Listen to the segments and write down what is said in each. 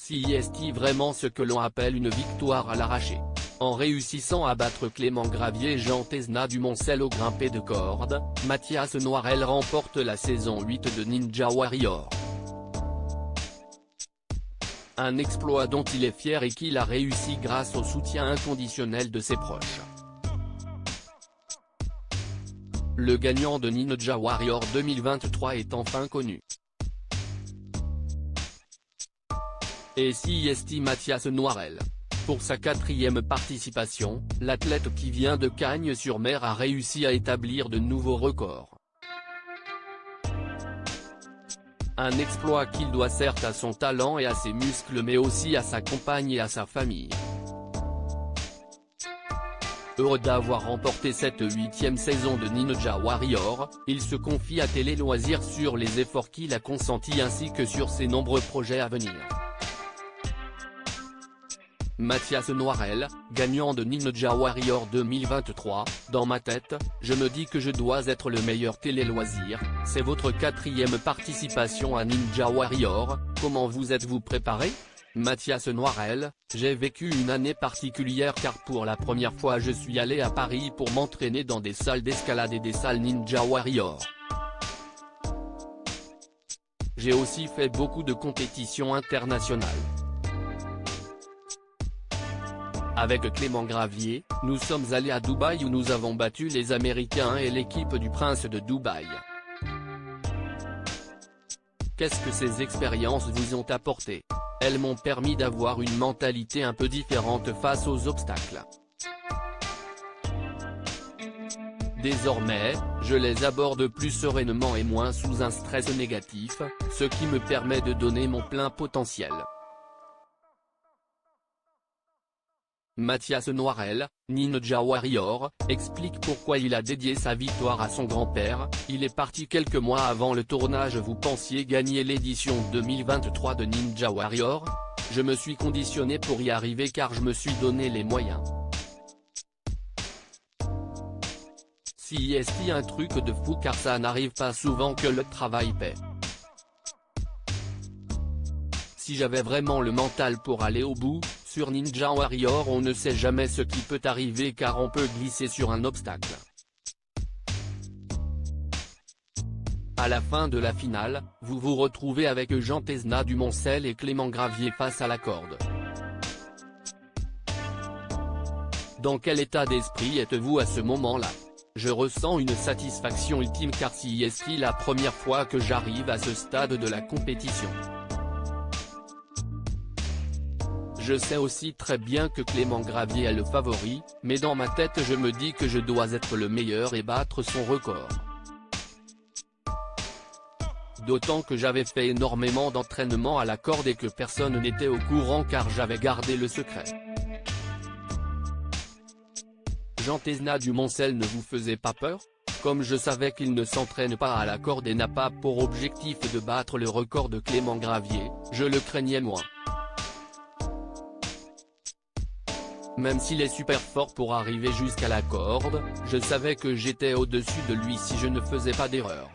Si est vraiment ce que l'on appelle une victoire à l'arraché. En réussissant à battre Clément Gravier et Jean Tezna du Moncel au grimpé de corde, Mathias Noirel remporte la saison 8 de Ninja Warrior. Un exploit dont il est fier et qu'il a réussi grâce au soutien inconditionnel de ses proches. Le gagnant de Ninja Warrior 2023 est enfin connu. Et si Mathias Noirel. Pour sa 4e participation, l'athlète qui vient de Cagnes-sur-Mer a réussi à établir de nouveaux records. Un exploit qu'il doit certes à son talent et à ses muscles mais aussi à sa compagne et à sa famille. Heureux d'avoir remporté cette 8e saison de Ninja Warrior, il se confie à Télé Loisirs sur les efforts qu'il a consentis ainsi que sur ses nombreux projets à venir. Mathias Noirel, gagnant de Ninja Warrior 2023, dans ma tête, je me dis que je dois être le meilleur télé-loisir, c'est votre 4e participation à Ninja Warrior, comment vous êtes-vous préparé ? Mathias Noirel, j'ai vécu une année particulière car pour la première fois je suis allé à Paris pour m'entraîner dans des salles d'escalade et des salles Ninja Warrior. J'ai aussi fait beaucoup de compétitions internationales. Avec Clément Gravier, nous sommes allés à Dubaï où nous avons battu les Américains et l'équipe du Prince de Dubaï. Qu'est-ce que ces expériences vous ont apporté? Elles m'ont permis d'avoir une mentalité un peu différente face aux obstacles. Désormais, je les aborde plus sereinement et moins sous un stress négatif, ce qui me permet de donner mon plein potentiel. Mathias Noirel, Ninja Warrior, explique pourquoi il a dédié sa victoire à son grand-père. Il est parti quelques mois avant le tournage. Vous pensiez gagner l'édition 2023 de Ninja Warrior? Je me suis conditionné pour y arriver car je me suis donné les moyens. Si est un truc de fou car ça n'arrive pas souvent que le travail paie. Si j'avais vraiment le mental pour aller au bout, sur Ninja Warrior on ne sait jamais ce qui peut arriver car on peut glisser sur un obstacle. À la fin de la finale, vous vous retrouvez avec Jean Tezna du Moncel et Clément Gravier face à la corde. Dans quel état d'esprit êtes-vous à ce moment-là? Je ressens une satisfaction ultime car si est la première fois que j'arrive à ce stade de la compétition. Je sais aussi très bien que Clément Gravier est le favori, mais dans ma tête je me dis que je dois être le meilleur et battre son record. D'autant que j'avais fait énormément d'entraînement à la corde et que personne n'était au courant car j'avais gardé le secret. Jean Tezna du Moncel ne vous faisait pas peur? Comme je savais qu'il ne s'entraîne pas à la corde et n'a pas pour objectif de battre le record de Clément Gravier, je le craignais moins. Même s'il est super fort pour arriver jusqu'à la corde, je savais que j'étais au-dessus de lui si je ne faisais pas d'erreur.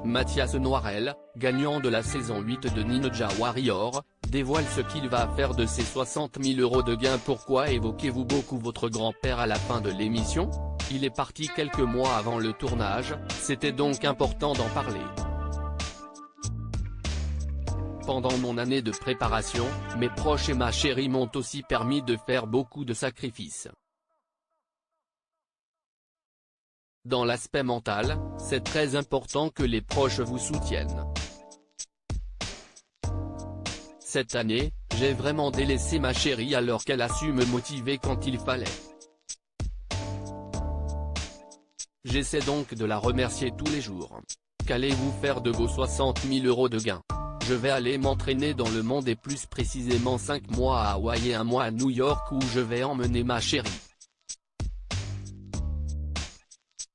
Mathias Noirel, gagnant de la saison 8 de Ninja Warrior, dévoile ce qu'il va faire de ses 60 000 € de gains. Pourquoi évoquez-vous beaucoup votre grand-père à la fin de l'émission? Il est parti quelques mois avant le tournage, c'était donc important d'en parler. Pendant mon année de préparation, mes proches et ma chérie m'ont aussi permis de faire beaucoup de sacrifices. Dans l'aspect mental, c'est très important que les proches vous soutiennent. Cette année, j'ai vraiment délaissé ma chérie alors qu'elle a su me motiver quand il fallait. J'essaie donc de la remercier tous les jours. Qu'allez-vous faire de vos 60 000 € de gains? Je vais aller m'entraîner dans le monde et plus précisément 5 mois à Hawaï et 1 mois à New York où je vais emmener ma chérie.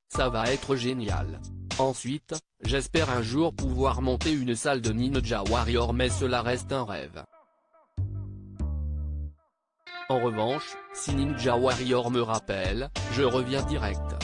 Ça va être génial. Ensuite, j'espère un jour pouvoir monter une salle de Ninja Warrior mais cela reste un rêve. En revanche, si Ninja Warrior me rappelle, je reviens direct.